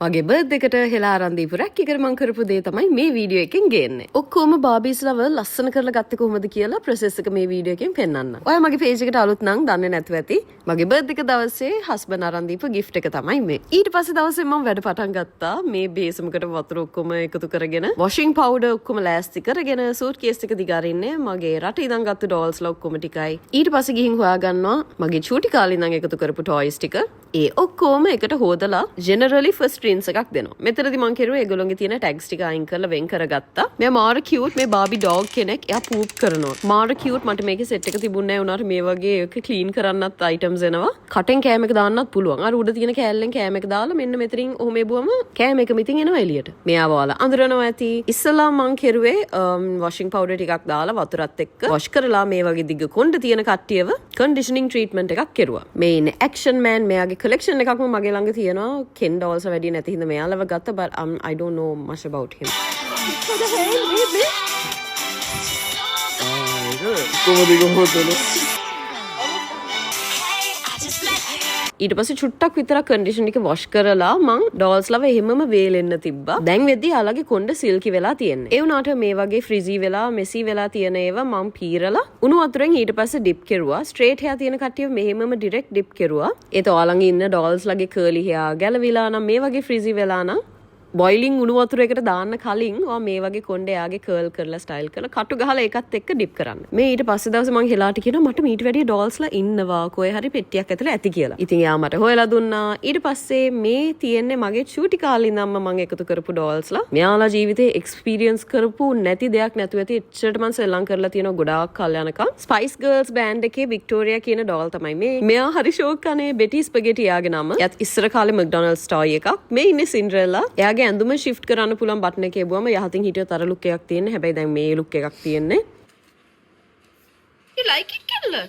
මගේ බර්ත් එකට හෙලා අරන් දීපු රැක් එකට මම කරපු දේ තමයි මේ වීඩියෝ එකෙන් ගේන්නේ. ඔක්කොම බාබීස්ලව ලස්සන කරලා ගත්තේ කොහොමද කියලා ප්‍රොසෙස් එක මේ වීඩියෝ එකෙන් පෙන්නන්න. ඔයා මගේ පේජ් එකට අලුත් නම් දන්නේ නැතුව ඇති. මගේ බර්ත් එක දවසේ හස්බන්ඩ් අරන් දීපු gift එක තමයි මේ. ඊට පස්සේ දවසේ මම වැඩ පටන් ගත්තා. මේ බේසමකට වතුර ඔක්කොම එකතු කරගෙන, washing powder ඔක්කොම ලෑස්ති කරගෙන, suitcase එක දිගාරින්නේ මගේ රට ඉඳන් ගත්ත dolls ලා ඔක්කොම ටිකයි. ඊට පස්සේ ගිහින් හොයාගන්නවා මගේ චූටි කාලේ ඉඳන් එකතු කරපු toys ටික. ඒ ඔක්කොම එකට හොදලා generally first rinse එකක් දෙනවා. මෙතනදී මම කෙරුවේ ඒගොල්ලෝගේ තියෙන tags ටික අයින් කරලා වෙන් කරගත්තා. මෙයා මාර cute මේ Barbie dog කෙනෙක්. එයා poop කරනවා. මාර cute. මට මේකේ set එක තිබුණේ නැහැ උනාට මේ වගේ එක clean කරන්නත් items එනවා. කටෙන් කෑම එක දාන්නත් පුළුවන්. අර උඩ තියෙන කෑල්ලෙන් කෑම එක දාලා මෙන්න මෙතනින් ඔහොම එබුවම කෑම එක මිතින් එනවා එළියට. මෙයාව ඔයාලා අඳුරනවා ඇති. ඉස්සලා මම කෙරුවේ washing powder ටිකක් දාලා වතුරත් එක්ක wash කරලා මේ වගේ දිග කොණ්ඩ තියෙන කට්ටියව conditioning treatment එකක් කෙරුවා. මේ ඉන්නේ action man. මෙයාගේ collection එකක්ම මගේ ළඟ තියෙනවා. Ken dolls වැඩි නැති හින්දා මෙයාලව ගත්තා, but I don't know much about him. What the hell, baby? ඊට පස්සේ චුට්ටක් විතර කන්ඩිෂන් එක වොෂ් කරලා මං ඩෝල්ස් ලව එහෙමම වේලෙන්න තිබ්බා. දැන් වෙද්දි යාලගේ කොණ්ඩ සිල්කි වෙලා තියෙන්නේ. ඒ වුණාට මේ වගේ ෆ්‍රිසි වෙලා මෙසි වෙලා තියෙන ඒවා මං පීරලා උණු වතුරෙන් ඊට පස්සේ ඩිප් කෙරුවා. ස්ට්‍රේට් හෙයා තියෙන කට්ටිය මෙහෙමම ඩිරෙක්ට් ඩිප් කෙරුවා. ඒත ඔයාලගේ ඉන්න ඩෝල්ස් ලගේ කර්ලි හෙයා ගැලවිලා නම් මේ වගේ ෆ්‍රිසි වෙලා නම් බොයිලිං උණු වතුරයකට දාන්න කලින් ඔයා මේ වගේ කොණ්ඩේ යාගේ කර්ල් කරලා ස්ටයිල් කරලා කටු ගහලා ඒකත් එක්ක ඩිප් කරන්න. මේ ඊට පස්සේ දවසේ මං හෙලාට කියනවා මට මීට වැඩිය ඩෝල්ස්ලා ඉන්නවා කොහේ හරි පෙට්ටියක් ඇතුලේ ඇති කියලා. ඉතින් යා මට හොයලා දුන්නා. ඊට පස්සේ මේ තියෙන්නේ මගේ චූටි කාලේ ඉඳන්ම මං එකතු කරපු ඩෝල්ස්ලා. මෙයාලා ජීවිතේ එක්ස්පීරියන්ස් කරපු නැති දෙයක් නැතුව ඇති. එච්චරට මං සෙල්ලම් කරලා තියෙනවා ගොඩාක් කල් යනකම්. ස්පයිස් ගර්ල්ස් බෑන්ඩ් එකේ වික්ටෝරියා කියන ඩෝල් තමයි මේ. මෙයා හරි ෂෝක් කනේ බෙටි ස්පැගෙටි යාගේ නම. එයාත් ඉස්සර කාලේ මැක්ඩොනල්ඩ්ස් ටොයි එකක්. මේ ඉන්නේ සින්ඩරෙල්ලා. එයාගේ ඇඳුම shift කරන්න පුළුවන් බටන් එකේ බුවම යහතින් හිටියොත් අර ලුක් එකක් තියෙන්නේ. හැබැයි දැන් මේ ලුක් එකක් තියෙන්නේ. You like it, Killa?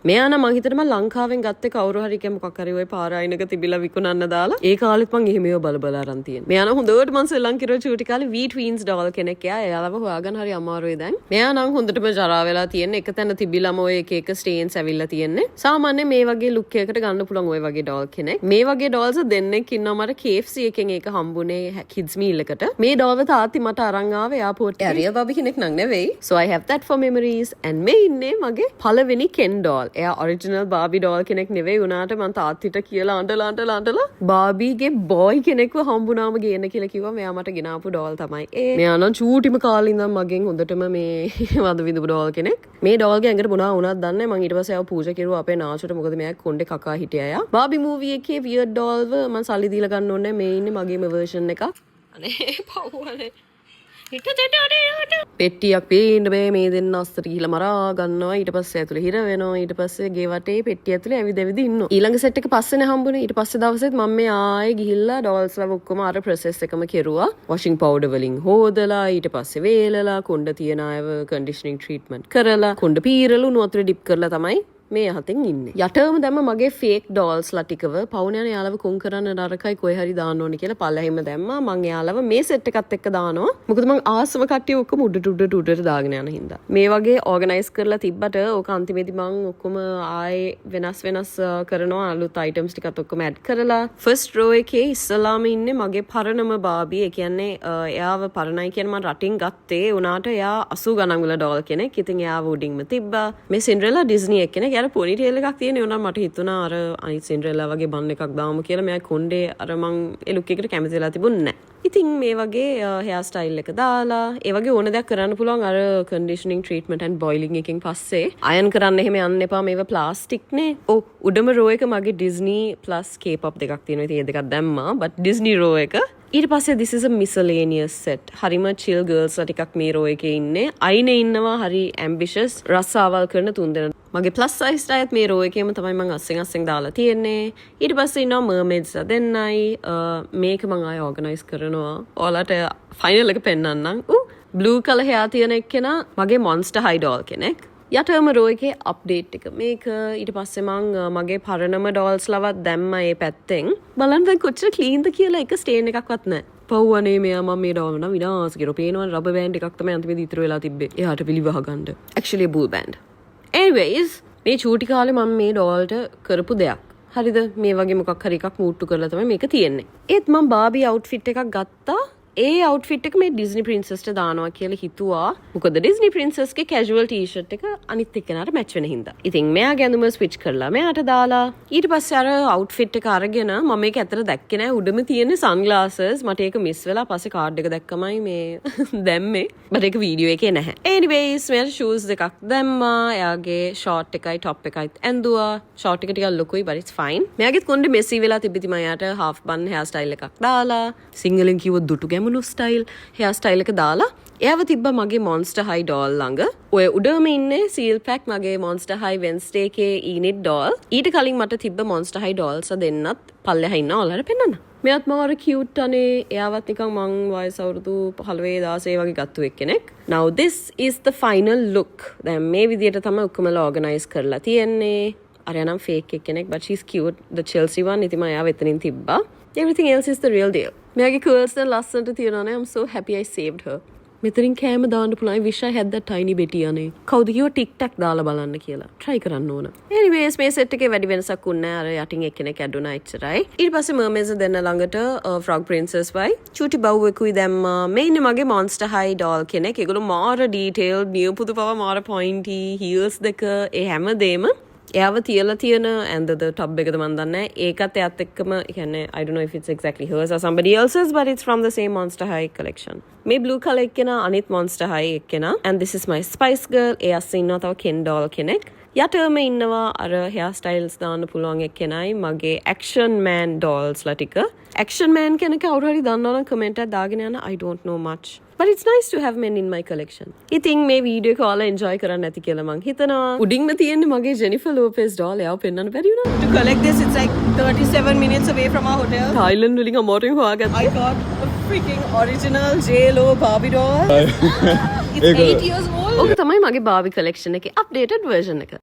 මෙයා නම් මං හිතනවා ලංකාවෙන් ගත්තේ කවුරු හරි එක මොකක් හරි ওই පාරායිනක තිබිලා විකුණන්න දාලා ඒ කාලෙත් මං එහෙම ඒවා බල බල අරන් තියෙනවා. මෙයා නම් හොඳට මං සෙල්ලම් කිරුවා චූටි කාලේ වී ට්වින්ස් ඩෝල් කෙනෙක්. එයාලව හොයාගන්න හරි අමාරුයි දැන්. මෙයා නම් හොඳටම ජරා වෙලා තියෙන්නේ. එක තැන තිබිලාම ඔය එක එක ස්ටේන්ස් ඇවිල්ලා තියෙන්නේ. සාමාන්‍යයෙන් මේ වගේ ලුක් එකකට ගන්න පුළුවන් ඔය වගේ ඩෝල් කෙනෙක්. මේ වගේ ඩෝල්ස් දෙන්නෙක් ඉන්නවා මට KFC එකෙන් ඒක හම්බුනේ kids meal එකට. මේ ඩෝල්ව තාත්ති මට අරන් ආවේ එයාපෝට් එකේ. රියල් බබි කෙනෙක් නං නෙවෙයි. So I have that for memories. and මේ ඉන්නේ මගේ පළවෙනි Ken doll. එයා original බාබි ඩෝල් කෙනෙක් නෙවෙයි උනාට මං තාත්තිට කියලා අඬලා බාබීගේ බෝයි කෙනෙක්ව හම්බුනාම ගේන්න කියලා කිව්වා. මෙයා මට ගෙනාපු ඩෝල් තමයි ඒ. මෙයා නම් චූටිම කාලේ ඉඳන් මගෙන් හොඳටම මේ වද විඳපු ඩෝල් කෙනෙක්. මේ ඩෝල්ගේ ඇඟට මොනවා වුණාද දන්නේ මං ඊට පස්සේ ආව පූජා කෙරුවා අපේ නාචුට. මොකද මෙයා කොණ්ඩේ කකා හිටියා යා. බාබි මූවි එකේ වියර්ඩ් ඩෝල්ව මං සල්ලි දීලා ගන්න ඕනේ. මේ ඉන්නේ මගේම version එකක්. අනේ පව්වනේ පෙට්ටියක් පේන්න බෑ. මේ දෙන්න අස්සට ගිහිල්ලා මරා ගන්නවා. ඊට පස්සේ ඇතුලේ හිර වෙනවා. ඊට පස්සේ ගේ වටේ පෙට්ටිය ඇතුලේ ඇවිද ඉන්නවා. ඊළඟ සෙට් එක පස්සේනේ හම්බුනේ. ඊට පස්සේ දවසෙත් මම මේ ආයේ ගිහිල්ලා ඩෝල්ස් ලව ඔක්කොම අර ප්‍රොසෙස් එකම කෙරුවා. වොෂින් පවුඩර් වලින් හොදලා ඊට පස්සේ වේලලා කොණ්ඩ තියන අයව කන්ඩිෂනින් ට්‍රීට්මන්ට් කරලා කොණ්ඩ පීරලා උණු වතුරේ ඩිප් කරලා තමයි මේ යහතින් ඉන්නේ. යටම දැම්ම මගේ ෆේක් ඩෝල්ස් ලා ටිකව පවුන යන යාලව කොන් කරන්න නරකයි කොයි හරි දාන්න ඕනේ කියලා පල්ලෙහිම දැම්මා. මං යාලව මේ සෙට් එකත් එක්ක දානවා. මොකද මං ආසම කට්ටිය ඔක්කොම උඩට දාගෙන යන හින්දා. මේ වගේ ඕගනයිස් කරලා තිබ්බට ඕක අන්තිමේදී මං ඔක්කොම ආයේ වෙනස් කරනවා. අලුත් අයිටම්ස් ටිකත් ඔක්කොම ඇඩ් කරලා ෆස්ට් රෝ එකේ ඉස්සලාම ඉන්නේ මගේ පරණම බාබී. ඒ කියන්නේ එයාව පරණයි කියන මං රටින් ගත්තේ. උනාට එයා 80 ගණන් වල ඩෝල් කෙනෙක්. ඉතින් එයාව උඩින්ම තිබ්බා. මේ සින්ඩරෙලා ඩිස්නි එක කෙනෙක්. යාර පොනි ටේල් එකක් තියෙන උනා මට හිතුණා අර අනිත් සින්ඩරෙලා වගේ බන් එකක් දාමු කියලා. මෙයා කොණ්ඩේ අර මං ඒ ලුක් එකට කැමති වෙලා තිබුණේ නැහැ. ඉතින් මේ වගේ හෙයා ස්ටයිල් එක දාලා ඒ වගේ ඕන දෙයක් කරන්න පුළුවන් අර කන්ඩිෂනින් ට්‍රීට්මන්ට් ඇන්ඩ් බොයිලිං එකෙන් පස්සේ. අයන් කරන්න එහෙම යන්න එපා. මේවා ප්ලාස්ටික් නේ. ඔව් උඩම රෝ එක මගේ ඩිස්නි ප්ලස් K-pop දෙකක් තියෙනවා. ඉතින් ඒ දෙකක් දැම්මා. but ඩිස්නි රෝ එක ඊට පස්සේ this is a miscellaneous set. හරිම chill girls ලා ටිකක් මේ රෝ එකේ ඉන්නේ. අයිනේ ඉන්නවා හරි ambitious රස්සාවල් කරන තුන්දෙනා. මගේ plus size ටයත් මේ රෝ එකේම තමයි මං අස්සෙන් දාලා තියෙන්නේ. ඊට පස්සේ ඉන්නවා mermaids ලා දෙන්නයි. මේක මං ආයෙ organize කරනවා. ඔයාලට final එක පෙන්නන්නම්. blue color hair තියෙන එක්කෙනා මගේ monster high doll කෙනෙක්. යටම රෝ එකේ අප්ඩේට් එක මේක. ඊට පස්සේ මං මගේ පරණම ඩෝල්ස් ලවත් දැම්මා ඒ පැත්තෙන්. බලන්න දැන් කොච්චර ක්ලීන්ද කියලා. එක ස්ටේන් එකක්වත් නැහැ. පව්වනේ මෙයා මම මේ ඩෝල් නම් විනාශ කරලා පේනවා. රබර් බෑන්ඩ් එකක් තමයි අන්තිමේදී ඉතුරු වෙලා තිබ්බේ. එයාට පිළිවහ ගන්න. actually a bull band. anyways මේ චූටි කාලේ මම මේ ඩෝල්ට කරපු දෙයක්. හරිද මේ වගේ මොකක් හරි එකක් මූට්ටු කරලා තමයි මේක තියෙන්නේ. ඒත් මම බාබි අවුට්ෆිට් එකක් ගත්තා. ඒ අවුට්ෆිට් එක මේ ඩිස්නි ප්‍රින්සස්ට දානවා කියලා හිතුවා. මොකද ඩිස්නි ප්‍රින්සස්ගේ කැජුවල් ටී-ෂර්ට් එක අනිත් එක්කෙනාට මැච් වෙන හින්දා. ඉතින් මෙයා ගැඳුම ස්විච් කරලා මෙයාට දාලා ඊට පස්සේ අර අවුට්ෆිට් එක අරගෙන මම මේක ඇත්තට දැක්කේ නෑ. උඩම තියෙන සන්ග්ලාසස් මට ඒක මිස් වෙලා පස්සේ කාඩ් එක දැක්කමයි මේ දැම්මේ. මට ඒක වීඩියෝ එකේ නැහැ. anyways මෙයාට ෂූස් දෙකක් දැම්මා. එයාගේ ෂෝට් එකයි টොප් එකයි ඇඳුවා. ෂෝට් එක ටිකක් ලොකුයි but it's fine. මෙයාගෙත් කොණ්ඩේ මෙසි වෙලා තිබිති මම යාට half bun hair style එකක් දාලා සිංහලෙන් කිව්වොත් දුටු ගැමුණු ස්ටයිල් hair style එක දාලා එයාව තිබ්බා මගේ Monster High doll ළඟ. ඔය උඩම ඉන්නේ seal pack මගේ Monster High Wednesday එකේ Enid doll. ඊට කලින් මට තිබ්බ Monster High dolls දෙන්නත් පල්ලෙහා ඉන්නවා ඔයාලට පෙන්නන්න. මෙයාත් මම අර cute අනේ එයාවත් නිකන් මං වයස අවුරුදු 15 16 වගේ ගත්තු එක්කෙනෙක්. Now this is the final look. දැන් මේ විදියට තමයි ඔක්කොම organize කරලා තියෙන්නේ. අරයනම් fake එක්කෙනෙක් but she's cute. The Chelsea one ඉතින් මම එයාව එතනින් තිබ්බා. Everything else is the real deal. මෙයාගේ curls දැන් ලස්සනට තියෙනවානේ. I'm so happy I saved her. මෙතනින් කෑම දාන්න පුළුවන්. I wish I had that tiny betty අනේ. කවුද කිව්ව TikTok දාලා බලන්න කියලා. try කරන්න ඕන. anyways මේ set එකේ වැඩි වෙනසක් උන්නේ නැහැ. අර යටින් එක්කෙනෙක් ඇඩුණා එච්චරයි. ඊට පස්සේ mermaids දෙන්න ළඟට frog princess වයි චූටි බව්වෙකුයි දැම්මා. මේ ඉන්නේ මගේ Monster High doll කෙනෙක්. ඒගොල්ලෝ මාර detailed නියපොතු පව මාර pointy heels දෙක ඒ හැමදේම එයාව තියලා තියෙන ඇඳද ටබ් එකද මන් දන්නේ ඒකත් එයත් එක්කම කියන්නේ I don't know if it's exactly hers or somebody else's but it's from the same Monster High collection. මේ blue color එක්කෙනා අනිත් Monster High එක්කෙනා and this is my Spice Girl. ඒ අස්සේ ඉන්නවා තව Ken doll කෙනෙක්. යටම ඉන්නවා අර hair styles දාන්න පුළුවන් එක්කෙනයි මගේ Action Man dolls ලා ටික. Action Man කෙනෙක් කවුරු හරි දන්නවනම් comment එකක් දාගෙන යන්න. I don't know much. But it's nice to have men in my collection. ඉතින් මේ වීඩියෝ එක ඔයාලා enjoy කරන්න ඇති කියලා මං හිතනවා. උඩින්ම තියෙන්නේ මගේ Jennifer Lopez doll. එයාව පෙන්වන්න බැරි වුණා. To collect this, it's like 37 minutes away from our hotel. Thailand වලින් අමාරුවෙන් හොයාගත්තා. I got a freaking original J-Lo Barbie doll. It's 8 years old. ඔක තමයි මගේ Barbie collection එකේ updated version එක.